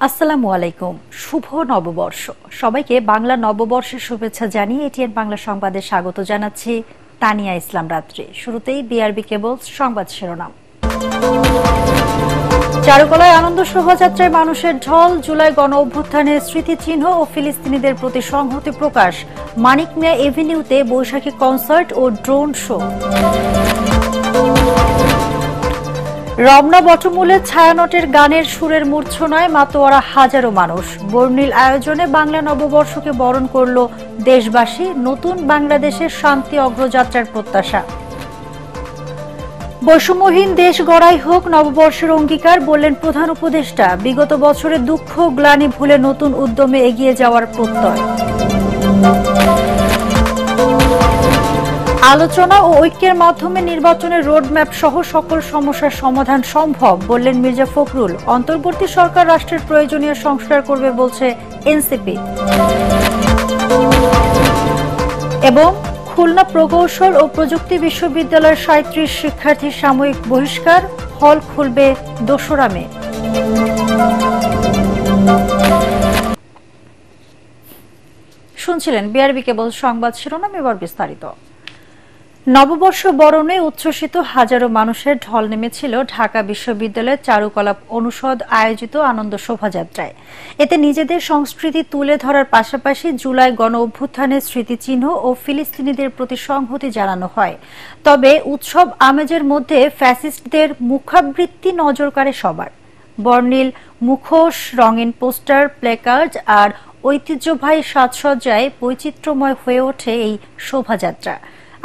আসসালামু আলাইকুম। শুভ নববর্ষ। সবাইকে বাংলা নববর্ষের শুভেচ্ছা জানিয়ে এটিএন বাংলা সংবাদে স্বাগত জানাচ্ছি তানিয়া ইসলাম রাত্রি। শুরুতেই বিআরবি কেবলস সংবাদ শিরোনাম। চারুকলায় আনন্দ শোভাযাত্রায় মানুষের ঢল, জুলাই গণ অভ্যুত্থানের স্মৃতিচিহ্ন ও ফিলিস্তিনিদের প্রতি সংহতি প্রকাশ। মানিক মিয়া এভিনিউতে বৈশাখী কনসার্ট ও ড্রোন শো। রমনা বটমূলের ছায়ানটের গানের সুরের মূর্ছনায় মাতোয়ারা হাজারো মানুষ। বর্ণিল আয়োজনে বাংলা নববর্ষকে বরণ করল দেশবাসী। নতুন বাংলাদেশের শান্তি অগ্রযাত্রার প্রত্যাশা। বৈষম্যহীন দেশ গড়াই হোক নববর্ষের অঙ্গীকার, বললেন প্রধান উপদেষ্টা। বিগত বছরের দুঃখ গ্লানি ভুলে নতুন উদ্যমে এগিয়ে যাওয়ার প্রত্যয়। আলোচনা ও ঐক্যের মাধ্যমে নির্বাচনের রোডম্যাপ সহ সকল সমস্যার সমাধান সম্ভব, বললেন মির্জা ফখরুল। অন্তর্বর্তী সরকার রাষ্ট্রের প্রয়োজনীয় সংস্কার করবে বলছে এনসিপি। এবং খুলনা প্রকৌশল ও প্রযুক্তি বিশ্ববিদ্যালয়ের ৩৭ শিক্ষার্থীর সাময়িক বহিষ্কার, হল খুলবে ২রা মে। শুনছিলেন বিআরবি কেবল সংবাদ শিরোনাম, এবার বিস্তারিত। নববর্ষ বরণে উচ্ছ্বসিত হাজারো মানুষের ঢল নেমেছিল ঢাকা বিশ্ববিদ্যালয়ের চারুকলা অনুষদ আয়োজিত আনন্দ শোভাযাত্রায়। এতে নিজেদের সংস্কৃতি তুলে ধরার পাশাপাশি জুলাই গণ অভ্যুত্থানের স্মৃতিচিহ্ন ও ফিলিস্তিনিদের প্রতি সংহতি জানানো হয়। তবে উৎসব আমেজের মধ্যে ফ্যাসিস্টদের মুখাবৃত্তি নজর কাড়ে সবার। বর্ণিল মুখোশ, রঙিন পোস্টার, প্লেকার্ড আর ঐতিহ্যবাহী সাজসজ্জায় বৈচিত্র্যময় হয়ে ওঠে এই শোভাযাত্রা।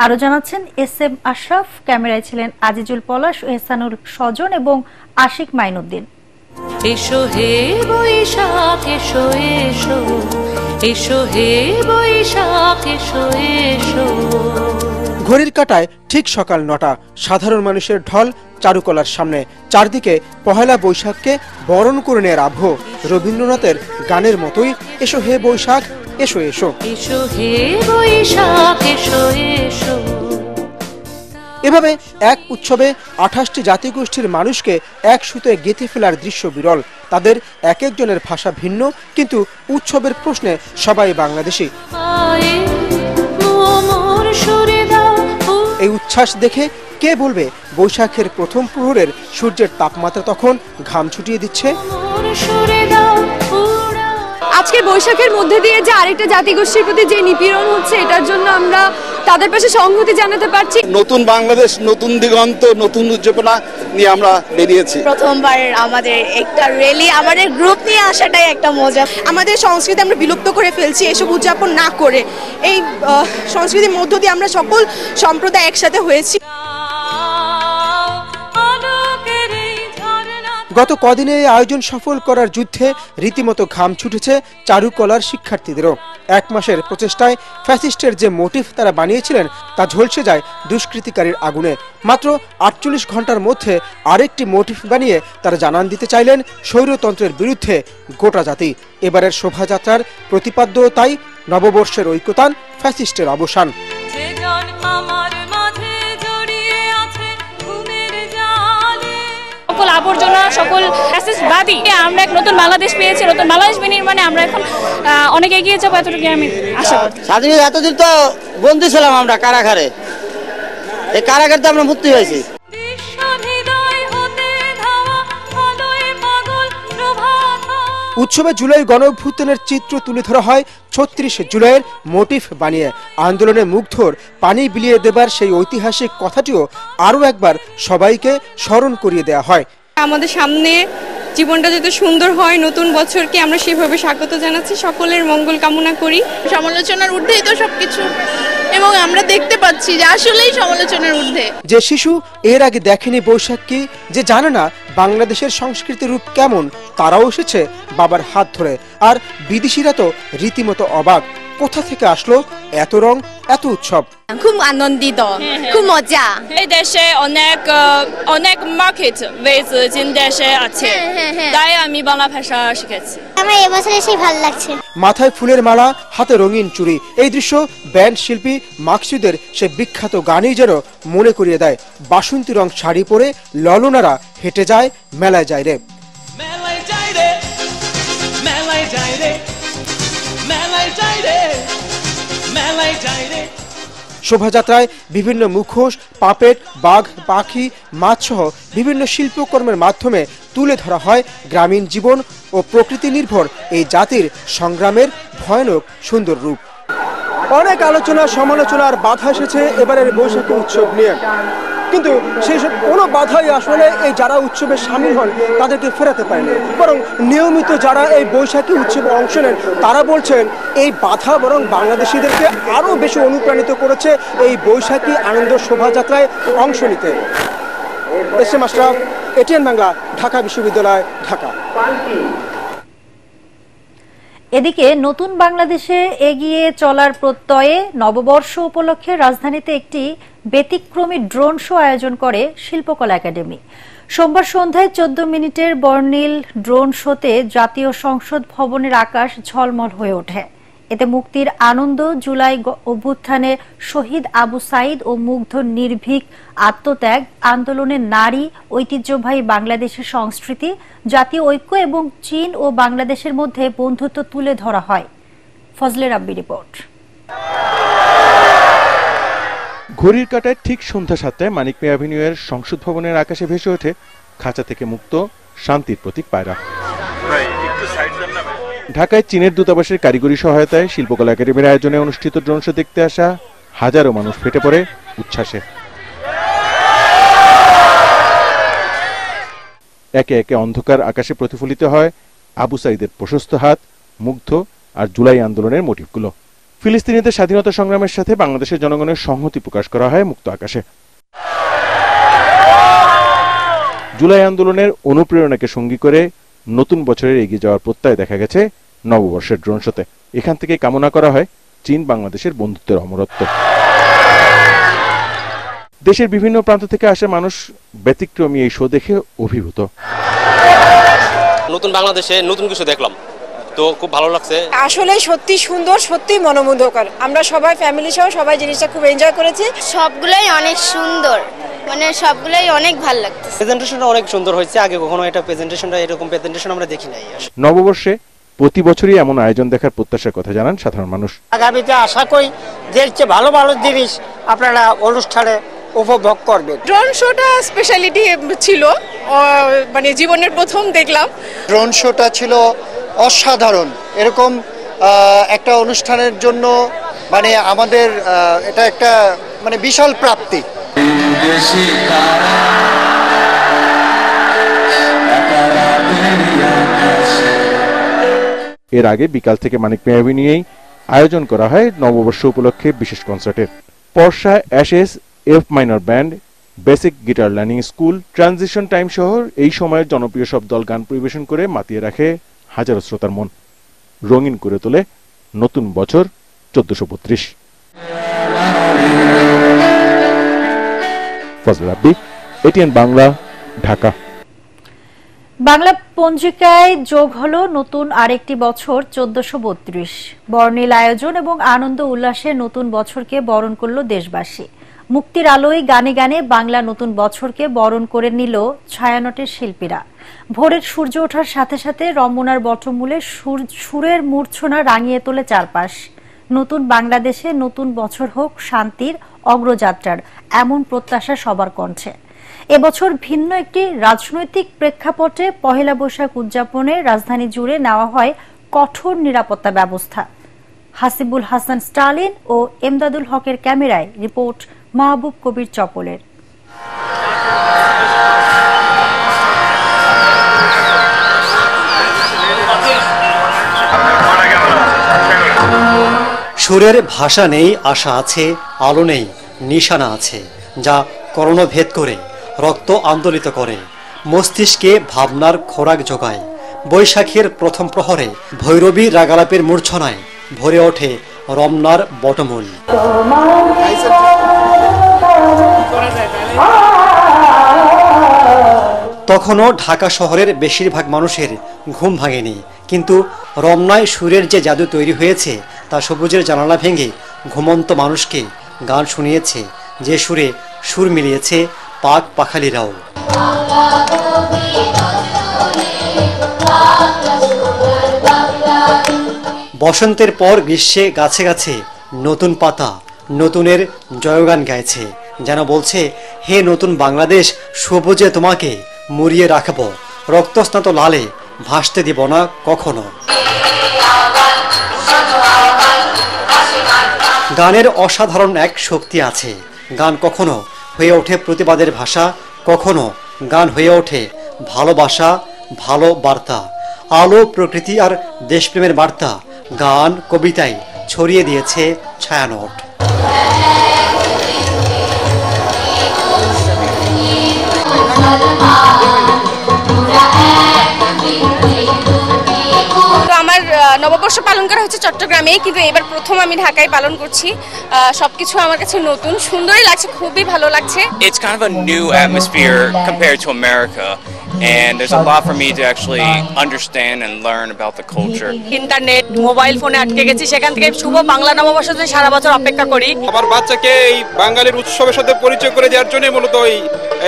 আরো জানাচ্ছেন এস এম আশরাফ। ক্যামেরায় ছিলেন আজিজুল পলাশ, এহসানুল সজন এবং আশিক মাইনুদ্দিন। এসো হে বৈশাখ এসো এসো, এসো হে বৈশাখ এসো এসো। ঘড়ির কাঁটায় ঠিক সকাল ৯টা। সাধারণ মানুষের ঢল চারুকলার সামনে। চারদিকে পহেলা বৈশাখকে বরণ করে নেয়ার আবহ। রবীন্দ্রনাথের গানের মতোই এসো হে বৈশাখ এসো এসো, এসো হে বৈশাখ এসো এসো। এভাবে এক উৎসবে ২৮টি জাতিগোষ্ঠীর মানুষকে এক সুতোয় গেঁথে ফেলার দৃশ্য বিরল। তাদের এক একজনের ভাষা ভিন্ন, কিন্তু উৎসবের প্রশ্নে সবাই বাংলাদেশী। এই উচ্ছ্বাস দেখে কে বলবে বৈশাখের প্রথম প্রহরের সূর্যের তাপমাত্রা তখন ঘাম ছুটিয়ে দিচ্ছে। আজকের বৈশাখের মধ্যে দিয়ে যে আরেকটা জাতিগোষ্ঠীর প্রতি যে নিপীড়ন হচ্ছে, এটার জন্য আমরা তাদের পাশে সংহতি জানাতে পারছি। নতুন বাংলাদেশ, নতুন দিগন্ত, নতুন উদ্দীপনা নিয়ে আমরা বেরিয়েছি। প্রথমবার আমাদের একটা র্যালি, আমাদের গ্রুপ নিয়ে আসাটাই একটা মজা। আমাদের সংস্কৃতি আমরা বিলুপ্ত করে ফেলছি এসব উদযাপন না করে। এই সংস্কৃতির মধ্য দিয়ে আমরা সকল সম্প্রদায় একসাথে হয়েছি। গত কদিনে এই আয়োজন সফল করার যুদ্ধে রীতিমতো ঘাম ছুটেছে চারুকলার শিক্ষার্থীদেরও। এক মাসের প্রচেষ্টায় ফ্যাসিস্টের যে মোটিভ তারা বানিয়েছিলেন তা ঝলসে যায় দুষ্কৃতিকারীর আগুনে। মাত্র ৪৮ ঘন্টার মধ্যে আরেকটি মোটিভ বানিয়ে তারা জানান দিতে চাইলেন স্বৈরতন্ত্রের বিরুদ্ধে গোটা জাতি। এবারের শোভাযাত্রার প্রতিপাদ্য তাই নববর্ষের ঐক্যতান, ফ্যাসিস্টের অবসান। সকল আবর্জনা, সকল ফ্যাসিস্টবাদী, আমরা এক নতুন বাংলাদেশ পেয়েছি। নতুন বাংলাদেশ বিনির্মাণে আমরা এখন অনেক এগিয়ে যাবো, এতটুকু আমি আশা করি। স্বাধীন এতদিন তো বন্দী ছিলাম আমরা কারাগারে, এই কারাগার তো আমরা মুক্তি হয়েছি। উৎসবে জুলাই গণ অভ্যুত্থানের চিত্র তুলে ধরা হয় ৩৬ জুলাইয়ের মোটিভ বানিয়ে। আন্দোলনে মুগ্ধর পানি বিলিয়ে দেবার সেই ঐতিহাসিক কথাটিও আরও একবার সবাইকে স্মরণ করিয়ে দেওয়া হয়। আমাদের সামনে জীবনটা যাতে সুন্দর হয়, নতুন বছরকে আমরা সেভাবে স্বাগত জানাচ্ছি। সকলের মঙ্গল কামনা করি। সমালোচনার ঊর্ধ্বেই তো সবকিছু, এবং আমরা দেখতে পাচ্ছি যে আসলেই সমালোচনার ঊর্ধ্বে। যে শিশু এর আগে দেখেনি বৈশাখ কি, যে জানে না বাংলাদেশের সংস্কৃতির রূপ কেমন, তারাও এসেছে বাবার হাত ধরে। আর বিদেশিরা তো রীতিমতো অবাক, কোথা থেকে আসলো এত রং, এত উৎসব। খুব আনন্দিত, খুব মজা। এই দেশে অনেক মার্কেট দেশে আছে, তাই আমি বাংলা ভাষা শিখেছি। আমার এবছর এসে ভালো লাগছে। মাথায় ফুলের মালা, হাতে রঙিন চুড়ি, এই দৃশ্য ব্যান্ড শিল্পী মাকসুদের সে বিখ্যাত গানেই যেন মনে করিয়ে দেয়। বাসন্তী রং শাড়ি পরে ললনারা হেঁটে যায় মেলায় যায় রে। শোভাযাত্রায় বিভিন্ন মুখোশ, পাপেট, বাঘ, পাখি, মাছসহ বিভিন্ন শিল্পকর্মের মাধ্যমে তুলে ধরা হয় গ্রামীণ জীবন ও প্রকৃতি নির্ভর এই জাতির সংগ্রামের ভয়ানক সুন্দর রূপ। অনেক আলোচনা সমালোচনার বাধা এসেছে এবারের বৈশাখী উৎসব নিয়ে, কিন্তু সেই সব কোনো বাধাই আসলে এই যারা উৎসবে সামিল হন তাদেরকে ফেরাতে পারেনি। বরং নিয়মিত যারা এই বৈশাখী উৎসবে অংশ নেন তারা বলছেন এই বাধা বরং বাংলাদেশিদেরকে আরও বেশি অনুপ্রাণিত করেছে এই বৈশাখী আনন্দ শোভাযাত্রায় অংশ নিতে। এসএম আশরাফ, এটিএন বাংলা, ঢাকা বিশ্ববিদ্যালয়, ঢাকা। এদিকে নতুন বাংলাদেশে এগিয়ে চলার প্রত্যয়ে নববর্ষ উপলক্ষে রাজধানীতে একটি ব্যতিক্রমী ড্রোন শো আয়োজন করে শিল্পকলা একাডেমি। সোমবার সন্ধ্যায় 14 মিনিটের বর্ণিল ড্রোন শোতে জাতীয় সংসদ ভবনের আকাশ ঝলমল হয়ে ওঠে। এতে মুক্তির আনন্দ, জুলাই অভ্যুত্থানে শহীদ আবু সাইদ ও মুগ্ধ নির্ভীক আত্মত্যাগ, আন্দোলনের নারী, ঐতিহ্যবাহী বাংলাদেশের সংস্কৃতি, জাতীয় ঐক্য এবং চীন ও বাংলাদেশের মধ্যে বন্ধুত্ব তুলে ধরা হয়। ফজলে রাব্বি রিপোর্ট। ঘড়ির কাঁটায় ঠিক সন্ধ্যা 7টায় মানিক মিয়া অ্যাভিনিউয়ের সংসদ ভবনের আকাশে ভেসে ওঠে খাঁচা থেকে মুক্ত শান্তির প্রতীক পায়রা। ঢাকায় চীনের দূতাবাসের কারিগরি সহায়তায় শিল্পকলা একাডেমির আয়োজনে অনুষ্ঠিত ড্রোন শো দেখতে আসা হাজারো মানুষ ফেটে পড়ে উচ্ছ্বাসে। একে একে অন্ধকার আকাশে প্রতিফলিত হয় আবু সাইদের প্রশস্ত হাত, মুগ্ধ আর জুলাই আন্দোলনের মোটিভগুলো। ফিলিস্তিনিদের স্বাধীনতা সংগ্রামের সাথে বাংলাদেশের জনগণের সংহতি প্রকাশ করা হয় মুক্ত আকাশে। জুলাই আন্দোলনের অনুপ্রেরণাকে সঙ্গী করে নতুন বছরের এগিয়ে যাওয়ার প্রত্যয় দেখা গেছে নববর্ষের ড্রোন শোতে। এখান থেকে কামনা করা হয় চীন বাংলাদেশের বন্ধুত্বের অমরত্ব। দেশের বিভিন্ন প্রান্ত থেকে আসা মানুষ ব্যতিক্রমী এই শো দেখে অভিভূত। নতুন বাংলাদেশে নতুন কিছু দেখলাম, তো খুব ভালো লাগছে। আসলে সত্যি সুন্দর, সত্যি মনোমুগ্ধকর। আমরা সবাই ফ্যামিলি সহ সবাই জিনিসটা খুব এনজয় করেছি। সবগুলাই অনেক সুন্দর, মানে সবগুলাই অনেক ভালো লাগছে। প্রেজেন্টেশনটা অনেক সুন্দর হয়েছে, আগে কখনো এটা প্রেজেন্টেশনটা এরকম প্রেজেন্টেশন আমরা দেখি নাই। নববর্ষে প্রতি বছরই এমন আয়োজন দেখার প্রত্যাশার কথা জানান সাধারণ মানুষ। আগামীতে আশা করি যে ভালো ভালো জিনিস আপনারা অনুষ্ঠানে উপভোগ করবেন। ড্রোন শোটা স্পেশালিটি ছিল, মানে জীবনের প্রথম দেখলাম। ড্রোন শোটা ছিল অসাধারণ। এরকম একটা অনুষ্ঠানের জন্য মানে আমাদের এটা একটা মানে বিশাল প্রাপ্তি। এর আগে বিকাল থেকে মানিক মিয়া অ্যাভিনিউয়ে আয়োজন করা হয় নববর্ষ উপলক্ষে বিশেষ কনসার্টের। পর্ষা Ashes, F minor band, basic guitar learning school, transition time সহ এই সময়ের জনপ্রিয় সব দল গান পরিবেশন করে মাতিয়ে রাখে হাজারো শ্রোতার মন, রঙিন করে তোলে নতুন বছর 1432। ফজলে রাব্বি, এটিএন বাংলা, ঢাকা। বাংলা পঞ্জিকায় যোগ হলো নতুন আরেকটি বছর 1432। বর্ণিল আয়োজন এবং আনন্দ উল্লাসে নতুন বছরকে বরণ করল দেশবাসী। মুক্তির আলোয় গানে গানে বাংলা নতুন বছরকে বরণ করে নিল ছায়ানটের শিল্পীরা। ভোরের সূর্য ওঠার সাথে সাথে রমনার বটমূলে সুরের মূর্ছনা রাঙিয়ে তোলে চারপাশ। নতুন বাংলাদেশে নতুন বছর হোক শান্তির অগ্রযাত্রার, এমন প্রত্যাশা সবার কণ্ঠে। এবছর ভিন্ন একটি রাজনৈতিক প্রেক্ষাপটে পহেলা বৈশাখ উদযাপনে রাজধানী জুড়ে নেওয়া হয় কঠোর নিরাপত্তা ব্যবস্থা। হাসিবুল হাসান স্টালিন ও এমদাদুল হকের ক্যামেরায় রিপোর্ট মাহবুব কবির চপলের। সুরের ভাষা নেই, আশা আছে, আলো নেই, নিশানা আছে, যা করণভেদ করে রক্ত আন্দোলিত করে, মস্তিষ্কে ভাবনার খোরাক যোগায়। বৈশাখের প্রথম প্রহরে ভৈরবী রাগালাপের মূর্ছনায় ভরে ওঠে রমনার বটমূল। তখনও ঢাকা শহরের বেশিরভাগ মানুষের ঘুম ভাঙেনি, কিন্তু রমনায় সুরের যে জাদু তৈরি হয়েছে তা সবুজের জানালা ভেঙে ঘুমন্ত মানুষকে গান শুনিয়েছে, যে সুরে সুর মিলিয়েছে পাক পাখালিরাও। বসন্তের পর গ্রীষ্মে গাছে গাছে নতুন পাতা নতুনের জয়গান গাইছে, যেন বলছে, হে নতুন বাংলাদেশ, সবুজে তোমাকে মুড়িয়ে রাখব, রক্তস্নাত লালে ভাসতে দিব না কখনো। গানের অসাধারণ এক শক্তি আছে। গান কখনো হয়ে ওঠে প্রতিবাদের ভাষা, কখনো গান হয়ে ওঠে ভালোবাসা, ভালো বার্তা, আলো, প্রকৃতি আর দেশপ্রেমের বার্তা গান কবিতায় ছড়িয়ে দিয়েছে ছায়ানট। আমার নববর্ষ পালন করা হচ্ছে চট্টগ্রামে, কিন্তু এবার প্রথম আমি ঢাকায় পালন করছি। সবকিছু আমার কাছে নতুন, সুন্দরই লাগছে, খুবই ভালো লাগছে। It's kind of a new atmosphere compared to America, and there's a lot for me to actually understand and learn about the culture. Internet, mobile ফোনে আটকে গেছি, সেখান থেকে শুভ বাংলা নববর্ষের জন্য সারা বছর অপেক্ষা করি। আমার বাচ্চাকে এই বাঙালির উৎসবের সাথে পরিচয় করে দেওয়ার জন্য মূলত এই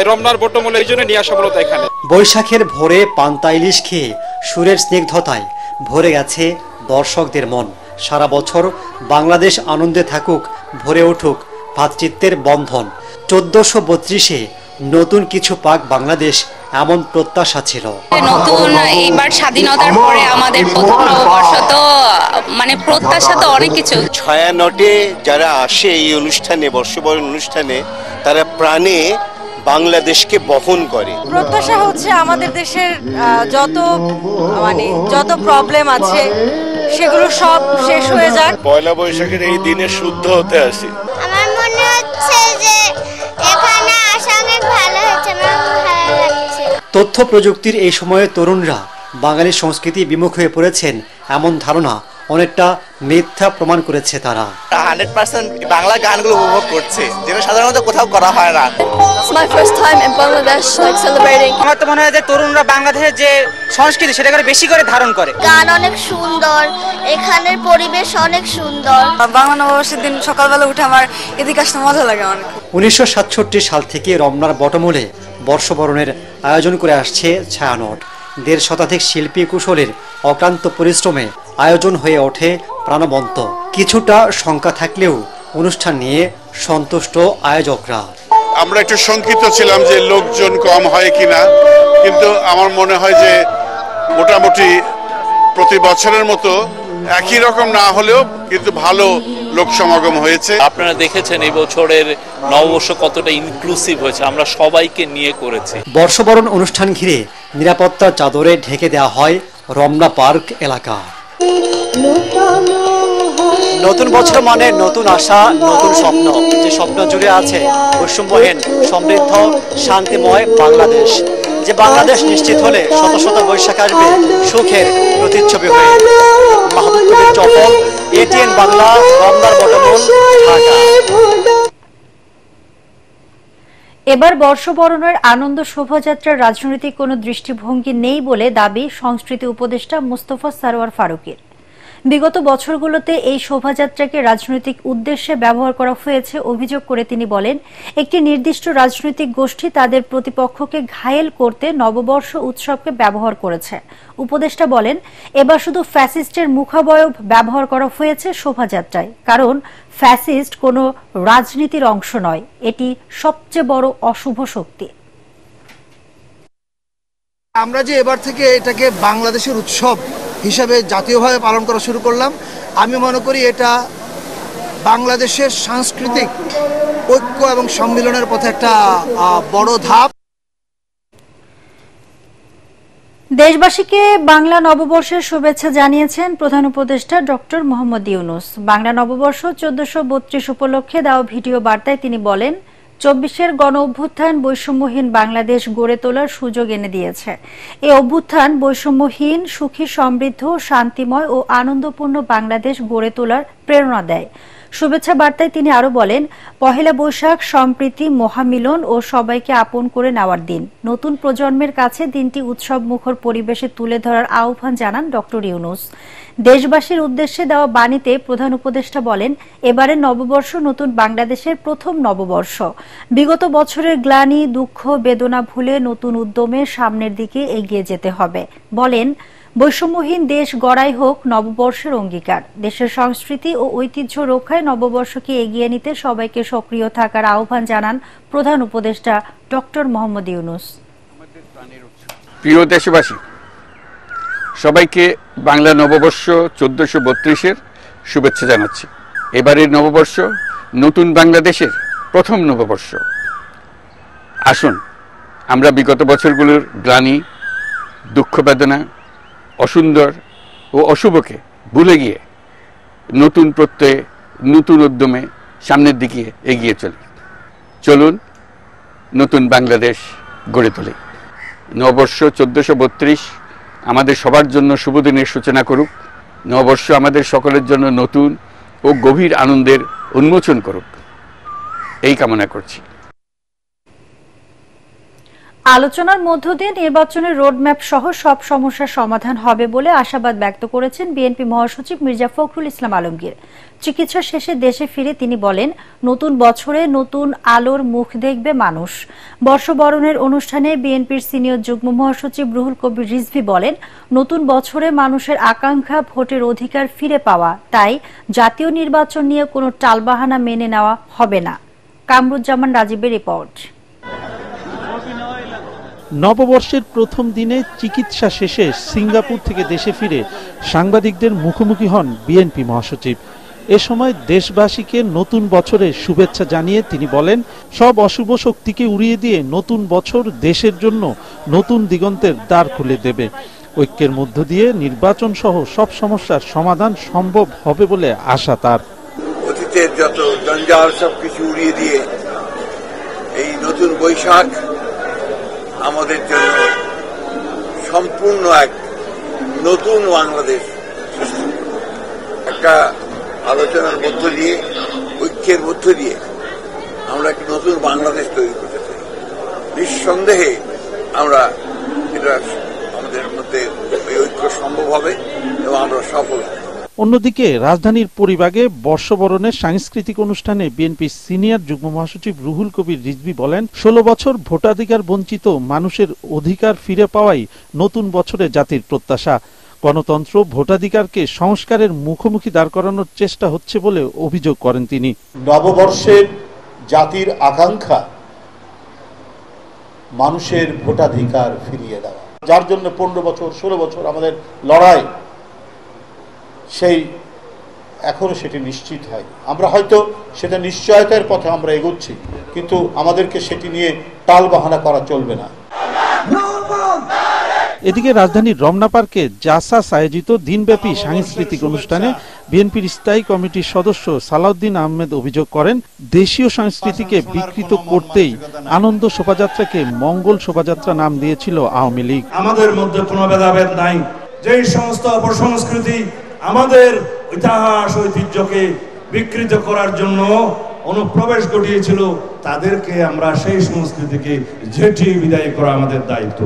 রমনার বটমূলে এই জন্য নিয়ে আসা মূলত এখানে। বৈশাখের ভোরে পান্তা ইলিশ খেয়ে সুরের স্নিগ্ধতায় ভরে গেছে দর্শকদের মন। সারা বছর বাংলাদেশ আনন্দে থাকুক, ভরে উঠুক ভ্রাতৃত্বের বন্ধন। 1432-এ নতুন কিছু পাক বাংলাদেশ, এমন প্রত্যাশা ছিল। নতুন এইবার স্বাধীনতার পরে আমাদের প্রথম নববর্ষ, তো মানে প্রত্যাশা তো অনেক কিছু। ছায়ানটে যারা আসে এই অনুষ্ঠানে, বর্ষবরণ অনুষ্ঠানে, তারা প্রাণে বাংলাদেশকে বহন করে। প্রত্যাশা হচ্ছে আমাদের দেশের যত প্রবলেম আছে সেগুলো সব শেষ হয়ে যাক। পয়লা বৈশাখের এই দিনে শুদ্ধ হতে আসি। আমার মনে হচ্ছে যে এখানে আসা অনেক ভালো হয়েছে, আমার ভালো লাগছে। তথ্য প্রযুক্তির এই সময়ে তরুণরা বাঙালি সংস্কৃতি বিমুখ হয়ে পড়েছেন, এমন ধারণা অনেকটা মিথ্যা প্রমাণ করেছে তারা। 100% বাংলা গানগুলো উপভোগ করছে, যেটা সাধারণত কোথাও করা হয় না। It's my first time in Bangladesh, like celebrating. আমার তো মনে হয় যে তরুণরা বাংলাদেশের যে সংস্কৃতি সেটাকে বেশি করে ধারণ করে। গান অনেক সুন্দর, এখানের পরিবেশ অনেক সুন্দর। বাংলা নববর্ষের দিন সকালবেলা উঠে আমার এদিকে আসতে মজা লাগে অনেক। 1967 সাল থেকে রমনার বটমূলে বর্ষবরণের আয়োজন করে আসছে ছায়ানট। 1.5 শতাধিক শিল্পী কুশলের অক্লান্ত পরিশ্রমে আয়োজন হয়ে ওঠে প্রাণবন্ত। কিছুটা শঙ্কা থাকলেও অনুষ্ঠান নিয়ে সন্তুষ্ট আয়োজকরা। আমরা একটু শঙ্কিত ছিলাম যে লোকজন কম হয় কিনা, কিন্তু আমার মনে হয় যে মোটামুটি প্রতি বছরের মতো একই রকম না হলেও কিন্তু ভালো লোক সমাগম হয়েছে। আপনারা দেখেছেন এই বছরের নববর্ষ কতটা ইনক্লুসিভ হয়েছে, আমরা সবাইকে নিয়ে করেছি। বর্ষবরণ অনুষ্ঠান ঘিরে নিরাপত্তার চাদরে ঢেকে দেওয়া হয় রমনা পার্ক এলাকা। নতুন বছর মানে নতুন আশা, নতুন স্বপ্ন, যে স্বপ্ন জুড়ে আছে বৈষম্যহীন, সমৃদ্ধ, শান্তিময় বাংলাদেশ। যে বাংলাদেশ নিশ্চিত হলে শত শত বৈশাখ আসবে সুখের প্রতিচ্ছবি হয়ে। মাহবুব কবির চপল, ATN বাংলা, রমনার বটমূল, ঢাকা। এবার বর্ষবরণের আনন্দ শোভাযাত্রার রাজনৈতিক কোনো দৃষ্টিভঙ্গি নেই বলে দাবি সংস্কৃতি উপদেষ্টা মুস্তফা সরওয়ার ফারুকের। বিগত বছরগুলোতে এই শোভাযাত্রাকে রাজনৈতিক উদ্দেশ্যে ব্যবহার করা হয়েছে অভিযোগ করে তিনি বলেন, একটি নির্দিষ্ট রাজনৈতিক গোষ্ঠী তাদের প্রতিপক্ষকে ঘায়েল করতে নববর্ষ উৎসবকে ব্যবহার করেছে। উপদেষ্টা বলেন, এবার শুধু ফ্যাসিস্টের মুখাবয়ব ব্যবহার করা হয়েছে শোভাযাত্রায়, কারণ ফ্যাসিস্ট কোনো রাজনীতির অংশ নয়, এটি সবচেয়ে বড় অশুভ শক্তি। আমরা যে এবার থেকে এটাকে বাংলাদেশের উৎসব হিসাবে জাতীয়ভাবে পালন করা শুরু করলাম, আমি মনে করি এটা বাংলাদেশের সাংস্কৃতিক ঐক্য এবং সম্মিলনের পথে একটা বড় ধাপ। দেশবাসীকে বাংলা নববর্ষের শুভেচ্ছা জানিয়েছেন প্রধান উপদেষ্টা ডক্টর মোহাম্মদ ইউনূস। বাংলা নববর্ষ 1432 উপলক্ষে দেওয়া ভিডিও বার্তায় তিনি বলেন, 24-এর গণ অভ্যুত্থান বৈষম্যহীন বাংলাদেশ গড়ে তোলার সুযোগ এনে দিয়েছে। এই অভ্যুত্থান বৈষম্যহীন, সুখী, সমৃদ্ধ, শান্তিময় ও আনন্দপূর্ণ বাংলাদেশ গড়ে তোলার প্রেরণা দেয়। শুভেচ্ছা বার্তায় তিনি আরো বলেন, পহেলা বৈশাখ সম্প্রীতি, মহামিলন ও সবাইকে আপন করে নেওয়ার দিন। নতুন প্রজন্মের কাছে দিনটি উৎসব মুখর পরিবেশে তুলে ধরার আহ্বান জানান ডক্টর ইউনূস। দেশবাসীর উদ্দেশ্যে দেওয়া বাণীতে প্রধান উপদেষ্টা বলেন, এবারের নববর্ষ নতুন বাংলাদেশের প্রথম নববর্ষ। বিগত বছরের গ্লানি, দুঃখ, বেদনা ভুলে নতুন উদ্যমে সামনের দিকে এগিয়ে যেতে হবে। বলেন, বৈষম্যহীন দেশ গড়াই হোক নববর্ষের অঙ্গীকার। দেশের সংস্কৃতি ও ঐতিহ্য রক্ষায় নববর্ষকে এগিয়ে নিতে সবাইকে সক্রিয় থাকার আহ্বান জানান প্রধান উপদেষ্টা ডক্টর মোহাম্মদ ইউনূস। প্রিয় দেশবাসী, সবাইকে বাংলা নববর্ষ 1432-এর শুভেচ্ছা জানাচ্ছি। এবারের নববর্ষ নতুন বাংলাদেশের প্রথম নববর্ষ। আসুন আমরা বিগত বছরগুলোর গ্লানি, দুঃখ বেদনা, অসুন্দর ও অশুভকে ভুলে গিয়ে নতুন প্রত্যয়ে, নতুন উদ্যমে সামনের দিকে এগিয়ে চলুন নতুন বাংলাদেশ গড়ে তুলি। নববর্ষ 1432 আমাদের সবার জন্য শুভ দিনের সূচনা করুক। নববর্ষ আমাদের সকলের জন্য নতুন ও গভীর আনন্দের উন্মোচন করুক, এই কামনা করছি। আলোচনার মধ্য দিয়ে নির্বাচনের রোডম্যাপ সহ সব সমস্যার সমাধান হবে বলে আশাবাদ ব্যক্ত করেছেন বিএনপি মহাসচিব মির্জা ফখরুল ইসলাম আলমগীর। চিকিৎসা শেষে দেশে ফিরে তিনি বলেন, নতুন বছরে নতুন আলোর মুখ দেখবে মানুষ। বর্ষবরণের অনুষ্ঠানে বিএনপির সিনিয়র যুগ্ম মহাসচিব রুহুল কবির রিজভী বলেন, নতুন বছরে মানুষের আকাঙ্ক্ষা ভোটের অধিকার ফিরে পাওয়া, তাই জাতীয় নির্বাচন নিয়ে কোনো টালবাহানা মেনে নেওয়া হবে না। কামরুজ্জামান রাজীবের রিপোর্ট। নববর্ষের প্রথম দিনে চিকিৎসা শেষে সিঙ্গাপুর থেকে দেশে ফিরে সাংবাদিকদের মুখোমুখি হন বিএনপি মহাসচিব। এ সময় দেশবাসীকে নতুন বছরের শুভেচ্ছা জানিয়ে তিনি বলেন, সব অশুভ শক্তিকে উড়িয়ে দিয়ে নতুন বছর দেশের জন্য নতুন দিগন্তের দ্বার খুলে দেবে। ঐক্যের মধ্য দিয়ে নির্বাচন সহ সব সমস্যার সমাধান সম্ভব হবে বলে আশা তার। অতীতের যত জঞ্জাল সবকিছু উড়িয়ে দিয়ে এই নতুন বৈশাখ আমাদের জন্য সম্পূর্ণ এক নতুন বাংলাদেশ, একটা আলোচনার মধ্য দিয়ে, ঐক্যের মধ্য দিয়ে আমরা একটা নতুন বাংলাদেশ তৈরি করতে চাই। নিঃসন্দেহে আমরা এটা আমাদের মধ্যে এই ঐক্য সম্ভব হবে এবং আমরা সফল হব। অন্যদিকে রাজধানীর পরিবাগে বর্ষবরণের সাংস্কৃতিক অনুষ্ঠানে বিএনপির সিনিয়র যুগ্ম মহাসচিব রুহুল কবির রিজভী বলেন, 16 বছর ভোটাধিকার বঞ্চিত মানুষের অধিকার ফিরে পাওয়াই নতুন বছরে জাতির প্রত্যাশা। গণতন্ত্র, ভোটাধিকারকে সংস্কারের মুখোমুখি দাঁড় করানোর চেষ্টা হচ্ছে বলে অভিযোগ করেন তিনি। নববর্ষের জাতির আকাঙ্ক্ষা মানুষের ভোটাধিকার ফিরিয়ে দেওয়া, যার জন্য 15 বছর 16 বছর আমাদের লড়াই, সেই এখনো সেটি নিশ্চিত হয়। আমরা হয়তো সেটা নিশ্চয়তার পথে আমরা এগোচ্ছি, কিন্তু আমাদেরকে সেটি নিয়ে টালবাহানা করা চলবে না। এদিকে রাজধানীর রমনা পার্কে জাসাস আয়োজিত দিনব্যাপী সাংস্কৃতিক অনুষ্ঠানে বিএনপির স্থায়ী কমিটির সদস্য সালাউদ্দিন আহমেদ অভিযোগ করেন, দেশীয় সংস্কৃতিকে বিকৃত করতেই আনন্দ শোভাযাত্রাকে মঙ্গল শোভাযাত্রা নাম দিয়েছিল আওয়ামী লীগ। আমাদের মধ্যে কোনো ভেদাভেদ নাই। যেই সমস্ত অপসংস্কৃতি আমাদের ইতিহাস ঐতিহ্যকে বিকৃত করার জন্য অনুপ্রবেশ ঘটিয়েছিল, তাদেরকে আমরা সেই সংস্কৃতিকে ঝেঁটিয়ে বিদায় করা আমাদের দায়িত্ব।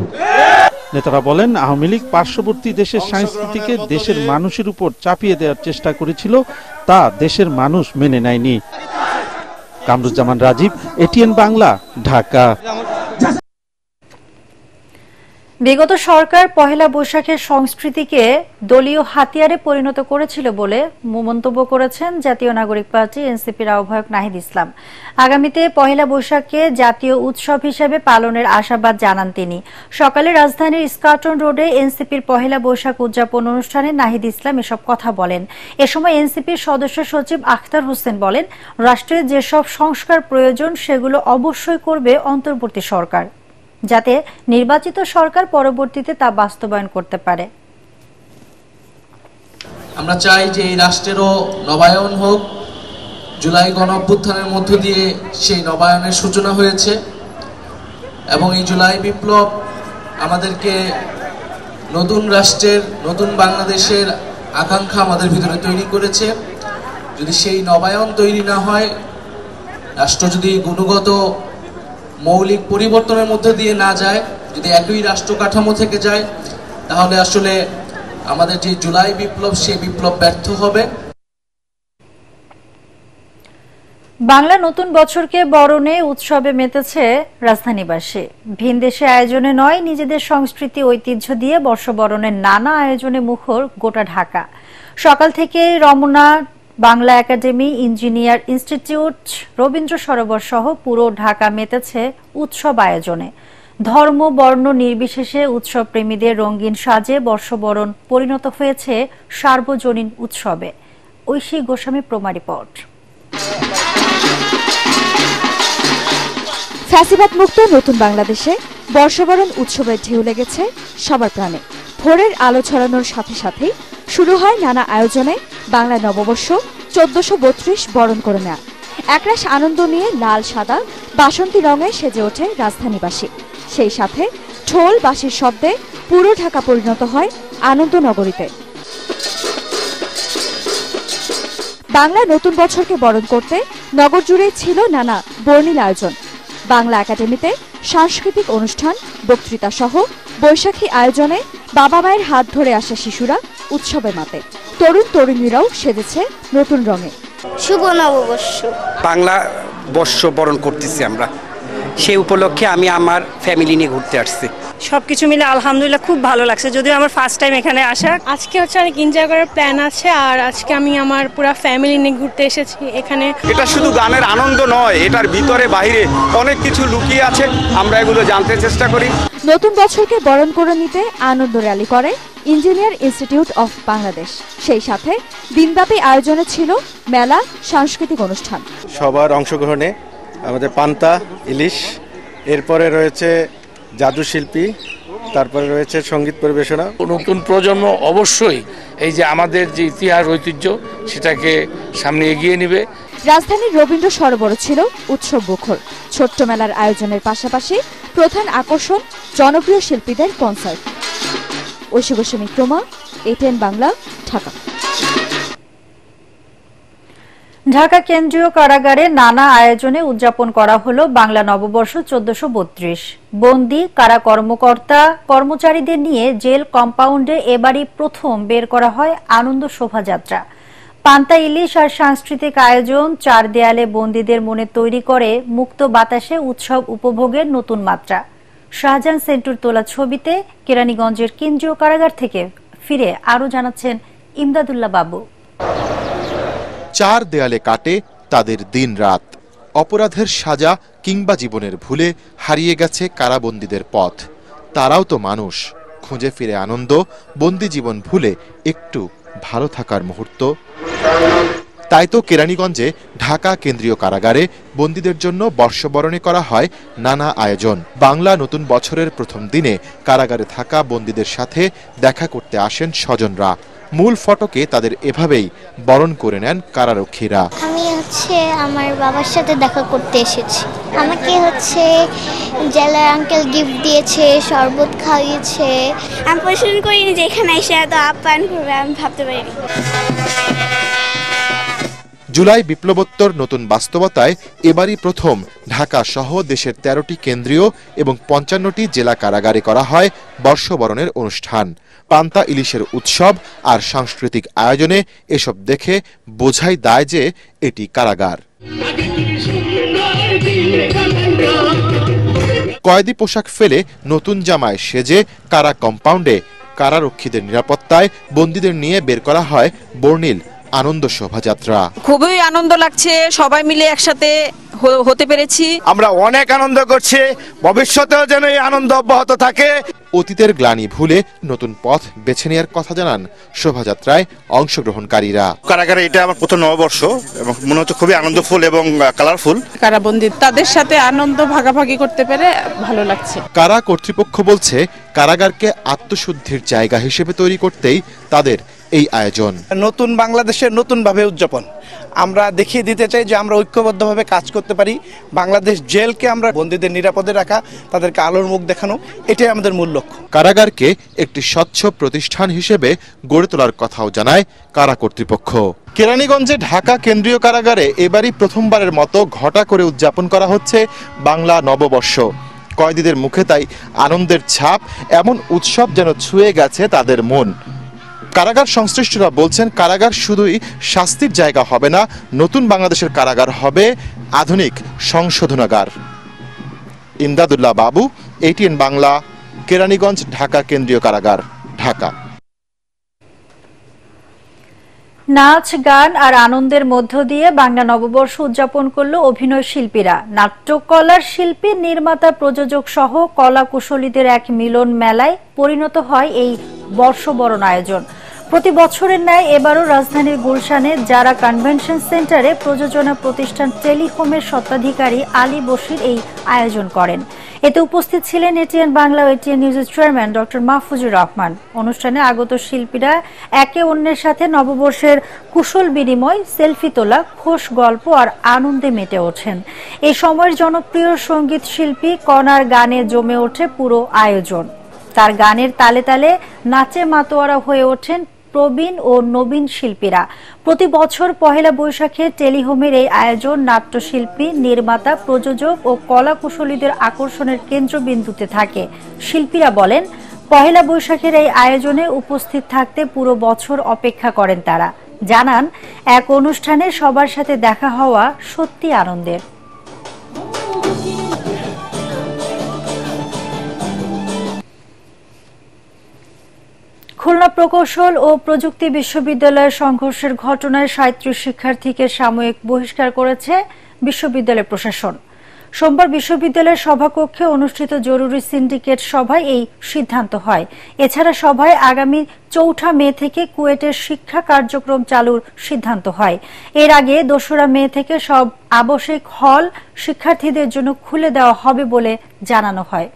নেতারা বলেন, আওয়ামী লীগ পার্শ্ববর্তী দেশের সংস্কৃতিকে দেশের মানুষের উপর চাপিয়ে দেওয়ার চেষ্টা করেছিল, তা দেশের মানুষ মেনে নেয়নি। কামরুজ্জামান রাজীব, এটিএন বাংলা, ঢাকা। বিগত সরকার পহেলা বৈশাখের সংস্কৃতিকে দলীয় হাতিয়ারে পরিণত করেছিল বলে মন্তব্য করেছেন জাতীয় নাগরিক পার্টি এনসিপির আহ্বায়ক নাহিদ ইসলাম। আগামীতে পহেলা বৈশাখকে জাতীয় উৎসব হিসেবে পালনের আশাবাদ জানান তিনি। সকালে রাজধানীর স্কাটন রোডে এনসিপির পহেলা বৈশাখ উদযাপন অনুষ্ঠানে নাহিদ ইসলাম এসব কথা বলেন। এ সময় এনসিপির সদস্য সচিব আখতার হোসেন বলেন, রাষ্ট্রের যেসব সংস্কার প্রয়োজন সেগুলো অবশ্যই করবে অন্তর্বর্তী সরকার, যাতে নির্বাচিত সরকার পরবর্তীতে তা বাস্তবায়ন করতে পারে। আমরা চাই যে এই রাষ্ট্রেরও নবায়ন হোক। জুলাই গণঅভ্যুত্থানের মধ্য দিয়ে সেই নবায়নের সূচনা হয়েছে এবং এই জুলাই বিপ্লব আমাদেরকে নতুন রাষ্ট্রের, নতুন বাংলাদেশের আকাঙ্ক্ষা আমাদের ভিতরে তৈরি করেছে। যদি সেই নবায়ন তৈরি না হয়, রাষ্ট্র যদি গুণগত মৌলিক পরিবর্তনের মধ্যে দিয়ে না যায়, যদি একই রাষ্ট্র কাঠামো থেকে যায়, তাহলে আসলে আমাদের যে জুলাই বিপ্লব, সেই বিপ্লব ব্যর্থ হবে। বাংলা নতুন বছরকে বরণে উৎসবে মেতেছে রাজধানীবাসী। ভিনদেশে আয়োজনে নয়, নিজেদের সংস্কৃতি ঐতিহ্য দিয়ে বর্ষবরণের নানা আয়োজনে মুখর গোটা ঢাকা। সকাল থেকে Ramna Bangla academy, engineer institute, Rabindra Sarobar সহ পুরো ঢাকা মেতেছে উৎসব আয়োজনে। ধর্ম বর্ণ নির্বিশেষে উৎসব প্রেমীদের রঙিন সাজে বর্ষবরণ পরিণত হয়েছে সার্বজনীন উৎসবে। ঐশী গোস্বামী প্রমা রিপোর্ট। ফ্যাসিবাদ মুক্ত নতুন বাংলাদেশে বর্ষবরণ উৎসবের ঢেউ লেগেছে সবার প্রাণে। ভোরের আলো ছড়ানোর সাথে সাথেই শুরু হয় নানা আয়োজনে বাংলা নববর্ষ 1432 বরণ করে নেয়া। একরাশ আনন্দ নিয়ে লাল সাদা বাসন্তী রঙে সেজে ওঠে রাজধানীবাসী। সেই সাথে ঢোল বাঁশির শব্দে পুরো ঢাকা পরিণত হয় আনন্দ নগরীতে। বাংলা নতুন বছরকে বরণ করতে নগর জুড়েই ছিল নানা বর্ণিল আয়োজন। বাংলা একাডেমিতে সাংস্কৃতিক অনুষ্ঠান, বক্তৃতা সহ বৈশাখী আয়োজনে বাবা মায়ের হাত ধরে আসা শিশুরা উৎসবে মাতে। তরুণ তরুণীরাও সেজেছে নতুন রঙে। শুভ নববর্ষ বাংলা বর্ষ বরণ করতেছি আমরা, সেই উপলক্ষে আমি আমার ফ্যামিলি নিয়ে ঘুরতে আসছি। সবকিছু মিলে আলহামদুলিল্লাহ খুব ভালো লাগছে, যদিও আমার ফার্স্ট টাইম এখানে আসা। আজকে অনেক এনজয় করার প্ল্যান আছে, আর আজকে আমি আমার পুরো ফ্যামিলি নিয়ে ঘুরতে এসেছি এখানে। এটা শুধু গানের আনন্দ নয়, এটার ভিতরে বাইরে অনেক কিছু লুকিয়ে আছে, আমরা এগুলো জানতে চেষ্টা করি। নতুন বছরকে বরণ করে নিতে আনন্দ র্যালি করে ইঞ্জিনিয়ার ইনস্টিটিউট অফ বাংলাদেশ। সেই সাথে দিনব্যাপী আয়োজনে ছিল মেলা, সাংস্কৃতিক অনুষ্ঠান। সবার অংশগ্রহণে আমাদের পান্তা ইলিশ, এরপরে রয়েছে জাদু শিল্পী, তারপরে রয়েছে সঙ্গীত পরিবেশনা। নতুন প্রজন্ম অবশ্যই এই যে আমাদের যে ইতিহাস ঐতিহ্য সেটাকে সামনে এগিয়ে নেবে। রাজধানীর রবীন্দ্র সরোবর ছিল উৎসব মুখর। ছোট্ট মেলার আয়োজনের পাশাপাশি প্রধান আকর্ষণ জনপ্রিয় শিল্পীদের কনসার্ট। ঐশী গোস্বামী প্রমা, ATN বাংলা, ঢাকা। ঢাকা কেন্দ্রীয় কারাগারে নানা আয়োজনে উদযাপন করা হলো বাংলা নববর্ষ 1432। বন্দী কারা কর্মকর্তা কর্মচারীদের নিয়ে জেল কম্পাউন্ডে এবারই প্রথম বের করা হয় আনন্দ শোভাযাত্রা। পান্তা ইলিশ আর সাংস্কৃতিক আয়োজন চার দেয়ালে বন্দীদের মনে তৈরি করে মুক্ত বাতাসে উৎসব উপভোগের নতুন মাত্রা। শাহজাহান সেন্টুর তোলা ছবিতে কেরানীগঞ্জের কেন্দ্রীয় কারাগার থেকে ফিরে আরো জানাচ্ছেন ইমদাদুল্লাহ বাবু। চার দেয়ালে কাটে তাদের দিন রাত। অপরাধের সাজা কিংবা জীবনের ভুলে হারিয়ে গেছে কারাবন্দীদের পথ। তারাও তো মানুষ, খুঁজে ফিরে আনন্দ, বন্দি জীবন ভুলে একটু ভালো থাকার মুহূর্ত। তাই তো কেরানীগঞ্জে ঢাকা কেন্দ্রীয় কারাগারে বন্দীদের জন্য বর্ষবরণে করা হয় নানা আয়োজন। বাংলা নতুন বছরের প্রথম দিনে কারাগারে থাকা বন্দীদের সাথে দেখা করতে আসেন স্বজনরা। মূল ফটকে তাদের এভাবেই বরণ করে নেন কারারক্ষীরা। আমি আমার বাবার সাথে দেখা করতে এসেছি। আমাকে জেলার আঙ্কেল গিফট দিয়েছে, শরবত খাইয়েছে। আমি পছন্দ করিনি যে এখানে এসে এত আপ্যায়ন করবে, আমি ভাবতে পারিনি। জুলাই বিপ্লবোত্তর নতুন বাস্তবতায় এবারই প্রথম ঢাকা সহ দেশের 13টি কেন্দ্রীয় এবং 55টি জেলা কারাগারে করা হয় বর্ষবরণের অনুষ্ঠান। পান্তা ইলিশের উৎসব আর সাংস্কৃতিক আয়োজনে এসব দেখে বোঝাই দায় যে এটি কারাগার। কয়েদি পোশাক ফেলে নতুন জামায় সেজে কারা কম্পাউন্ডে কারারক্ষীদের নিরাপত্তায় বন্দীদের নিয়ে বের করা হয় বর্ণিল আনন্দ শোভাযাত্রা। খুবই আনন্দ লাগছে, সবাই মিলে একসাথে হতে পেরেছি। আমরা অনেক আনন্দ করছি, ভবিষ্যতেও যেন এই আনন্দ অব্যাহত থাকে। অতীতের গ্লানি ভুলে নতুন পথ বেছে নেওয়ার কথা জানান শোভাযাত্রায় অংশগ্রহণকারীরা। কারাগারে এটা আমার প্রথম নববর্ষ এবং মনে হচ্ছে খুবই আনন্দফুল এবং কালারফুল। কারাবন্দী তাদের সাথে আনন্দ ভাগাভাগি করতে পেরে ভালো লাগছে। কারা কর্তৃপক্ষ বলছে কারাগারকে আত্মশুদ্ধির জায়গা হিসেবে তৈরি করতেই তাদের এই আয়োজন। নতুন বাংলাদেশের নতুনভাবে উদযাপন আমরা দেখিয়ে দিতে চাই যে আমরা ঐক্যবদ্ধভাবে কাজ করতে পারি। বাংলাদেশ জেলকে আমরা বন্দীদের নিরাপদে রাখা, তাদেরকে আলোর মুখ দেখানো, এটাই আমাদের মূল লক্ষ্য। কারাগারকে একটি স্বচ্ছ প্রতিষ্ঠান হিসেবে গড়ে তোলার কথাও জানায় কারা কর্তৃপক্ষ। কেরানীগঞ্জে ঢাকা কেন্দ্রীয় কারাগারে এবারই প্রথমবারের মতো ঘটা করে উদযাপন করা হচ্ছে বাংলা নববর্ষ। কয়েদিদের মুখে তাই আনন্দের ছাপ, এমন উৎসব যেন ছুঁয়ে গেছে তাদের মন। কারাগার সংশ্লিষ্টরা বলছেন কারাগার শুধুই শাস্তির জায়গা হবে না, নতুন বাংলাদেশের কারাগার হবে আধুনিক সংশোধনাগার। ইমদাদুল্লাহ বাবু, ATN বাংলা, কেরানীগঞ্জ ঢাকা কেন্দ্রীয় কারাগার, ঢাকা। নাচ, গান আর আনন্দের মধ্য দিয়ে বাংলা নববর্ষ উদযাপন করল অভিনয় শিল্পীরা। নাট্যকলার শিল্পী, নির্মাতা, প্রযোজক সহ কলা কুশলীদের এক মিলন মেলায় পরিণত হয় এই বর্ষবরণ আয়োজন। প্রতি বছরের ন্যায় এবারও রাজধানীর গুলশানে যারা কনভেনশন সেন্টারে প্রযোজনা প্রতিষ্ঠান টেলিহোমের স্বত্বাধিকারী আলী বশির এই আয়োজন করেন। এতে উপস্থিত ছিলেন ATN বাংলা ও ATN নিউজের চেয়ারম্যান ডক্টর মাহফুজুর রহমান। অনুষ্ঠানে আগত শিল্পীরা একে অন্যের সাথে নববর্ষের কুশল বিনিময়, সেলফি তোলা, খোশ গল্প আর আনন্দে মেতে ওঠেন। এই সময়ের জনপ্রিয় সঙ্গীত শিল্পী কণার গানে জমে ওঠে পুরো আয়োজন। তার গানের তালে তালে নাচে মাতোয়ারা হয়ে ওঠেন প্রবীণ ও নবীন শিল্পীরা। প্রতি বছর পহেলা বৈশাখে টেলিহোমের এই আয়োজন নাট্যশিল্পী, নির্মাতা, প্রযোজক ও কলা কুশলীদের আকর্ষণের কেন্দ্রবিন্দুতে থাকে। শিল্পীরা বলেন, পহেলা বৈশাখের এই আয়োজনে উপস্থিত থাকতে পুরো বছর অপেক্ষা করেন তারা। জানান, এক অনুষ্ঠানে সবার সাথে দেখা হওয়া সত্যি আনন্দের। খুলনা প্রকৌশল ও প্রযুক্তি বিশ্ববিদ্যালয়ের সংঘর্ষের ঘটনায় ৩৭ শিক্ষার্থীকে সাময়িক বহিষ্কার করেছে বিশ্ববিদ্যালয় প্রশাসন। সোমবার বিশ্ববিদ্যালয়ের সভাকক্ষে অনুষ্ঠিত জরুরি সিন্ডিকেট সভায় এই সিদ্ধান্ত হয়। এছাড়া সভায় আগামী ৪ মে থেকে কুয়েটের শিক্ষা কার্যক্রম চালুর সিদ্ধান্ত হয়। এর আগে ২রা মে থেকে সব আবাসিক হল শিক্ষার্থীদের জন্য খুলে দেওয়া হবে বলে জানানো হয়।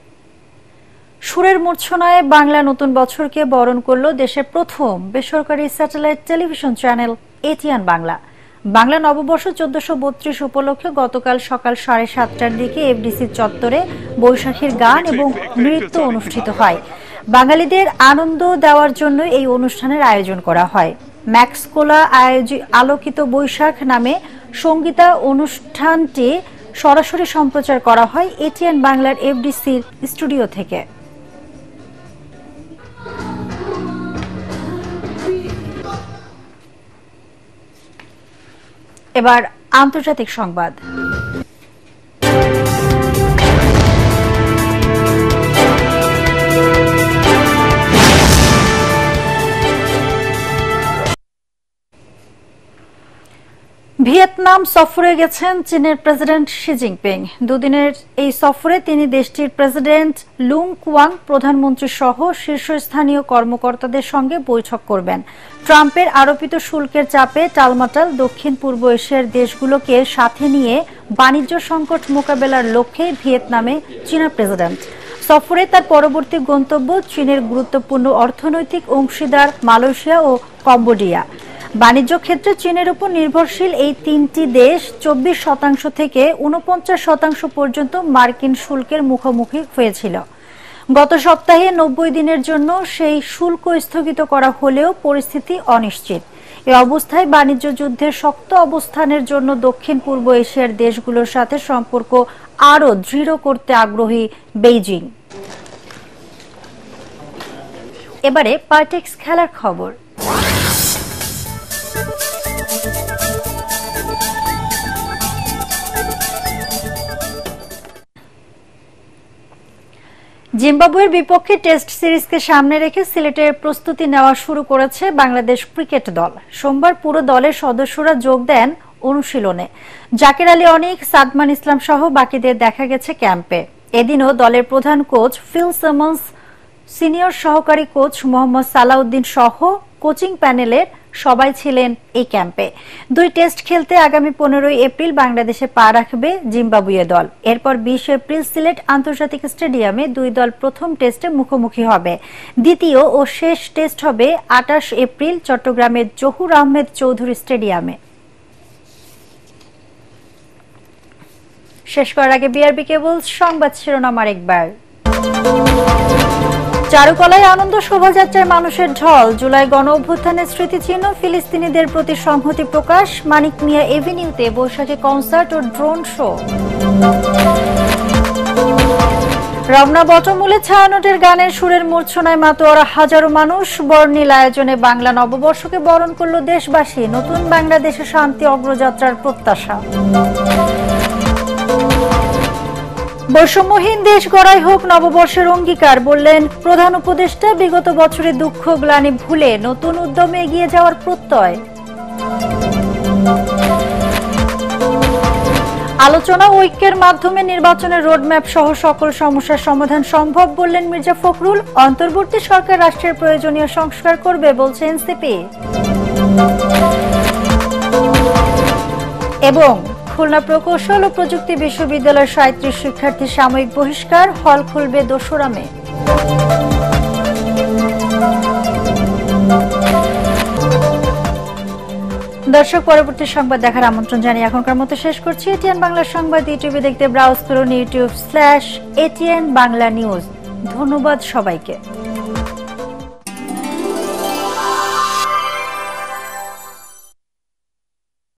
সুরের মূর্ছনায় বাংলা নতুন বছরকে বরণ করল দেশের প্রথম বেসরকারি satellite television channel ATN Bangla. Bangla নববর্ষ ১৪৩২ উপলক্ষে গতকাল সকাল ৭:৩০টার দিকে FDC চত্বরে বৈশাখীর গান এবং নৃত্য অনুষ্ঠিত হয়। বাঙালিদের আনন্দ দেওয়ার জন্য এই অনুষ্ঠানের আয়োজন করা হয়। ম্যাক্সকোলা আলোকিত বৈশাখ নামে সঙ্গীতা অনুষ্ঠানটি সরাসরি সম্প্রচার করা হয় ATN বাংলার FDCর স্টুডিও থেকে। এবার আন্তর্জাতিক সংবাদ। ভিয়েতনাম সফরে গেছেন চীনের প্রেসিডেন্ট শি জিনপিং। দুদিনের এই সফরে তিনি দেশটির প্রেসিডেন্ট লুং কুয়াং, প্রধানমন্ত্রী সহ শীর্ষস্থানীয় কর্মকর্তাদের সঙ্গে বৈঠক করবেন। ট্রাম্পের আরোপিত শুল্কের চাপে টালমাটাল দক্ষিণ পূর্ব এশিয়ার দেশগুলোকে সাথে নিয়ে বাণিজ্য সংকট মোকাবেলার লক্ষ্যে ভিয়েতনামে চীনা প্রেসিডেন্ট। সফরে তার পরবর্তী গন্তব্য চীনের গুরুত্বপূর্ণ অর্থনৈতিক অংশীদার মালয়েশিয়া ও কম্বোডিয়া। বাণিজ্য ক্ষেত্রে চীনের উপর নির্ভরশীল এই তিনটি দেশ 24% থেকে 49% পর্যন্ত মার্কিন শুল্কের মুখোমুখি হয়েছিল। গত সপ্তাহে 90 দিনের জন্য সেই শুল্ক স্থগিত করা হলেও পরিস্থিতি অনিশ্চিত। এই অবস্থায় বাণিজ্য যুদ্ধের শক্ত অবস্থানের জন্য দক্ষিণ পূর্ব এশিয়ার দেশগুলোর সাথে সম্পর্ক আরও দৃঢ় করতে আগ্রহী বেইজিং। এবারে পার্টেক্স খেলার খবর। জিম্বাবুয়ের বিপক্ষে টেস্ট সিরিজকে সামনে রেখে সিলেটের প্রস্তুতি নেওয়া শুরু করেছে বাংলাদেশ ক্রিকেট দল। সোমবার পুরো দলের সদস্যরা যোগ দেন অনুশীলনে। জাকের আলী অনিক, সাদমান ইসলাম সহ বাকিদের দেখা গেছে ক্যাম্পে। এদিনও দলের প্রধান কোচ ফিল সিমন্স, সিনিয়র সহকারী কোচ মোহাম্মদ সালাউদ্দিন সহ কোচিং প্যানেলের সবাই ছিলেন এই ক্যাম্পে। 2 টেস্ট খেলতে আগামী 15 এপ্রিল বাংলাদেশে পা রাখবে জিম্বাবুয়ে দল। এরপর 20 এপ্রিল সিলেট আন্তর্জাতিক স্টেডিয়ামে 2 দল প্রথম টেস্টে মুখোমুখি হবে। দ্বিতীয় ও শেষ টেস্ট হবে 28 এপ্রিল চট্টগ্রামের জহুর আহমেদ চৌধুরী স্টেডিয়ামে। শেষ করার আগে বিআরবি কেবল সংবাদ শিরোনাম আরেকবার। চারুকলায় আনন্দ শোভাযাত্রায় মানুষের ঢল। জুলাই গণ অভ্যুত্থানের স্মৃতিচিহ্ন, ফিলিস্তিনিদের প্রতি সংহতি প্রকাশ। মানিক মিয়া এভিনিউতে বৈশাখী কনসার্ট ও ড্রোন শো। রমনা বটমূলে ছায়ানটের গানের সুরের মূর্ছনায় মাতোয়ারা হাজারো মানুষ। বর্ণিল আয়োজনে বাংলা নববর্ষকে বরণ করল দেশবাসী। নতুন বাংলাদেশে শান্তি অগ্রযাত্রার প্রত্যাশা। বৈষম্যহীন দেশ গড়াই হোক নববর্ষের অঙ্গীকার, বললেন প্রধান উপদেষ্টা। বিগত বছরে দুঃখ গ্লানি ভুলে নতুন উদ্যমে এগিয়ে যাওয়ার প্রত্যয়। আলোচনা ঐক্যের মাধ্যমে নির্বাচনের রোডম্যাপ সহ সকল সমস্যার সমাধান সম্ভব, বললেন মির্জা ফখরুল। অন্তর্বর্তী সরকার রাষ্ট্রের প্রয়োজনীয় সংস্কার করবে, বলছে এনসিপি। এবং খুলনা প্রকৌশল ও প্রযুক্তি বিশ্ববিদ্যালয়ের ৩৭ শিক্ষার্থী সাময়িক বহিষ্কার, হল খুলবে ২রা মে। দর্শক, পরবর্তী সংবাদ দেখার আমন্ত্রণ জানিয়ে এখনকার মতো শেষ করছি। এটিএন বাংলা সংবাদ ইউটিউবে দেখতে ব্রাউজ করুন youtube/ATN বাংলা নিউজ। ধন্যবাদ সবাইকে।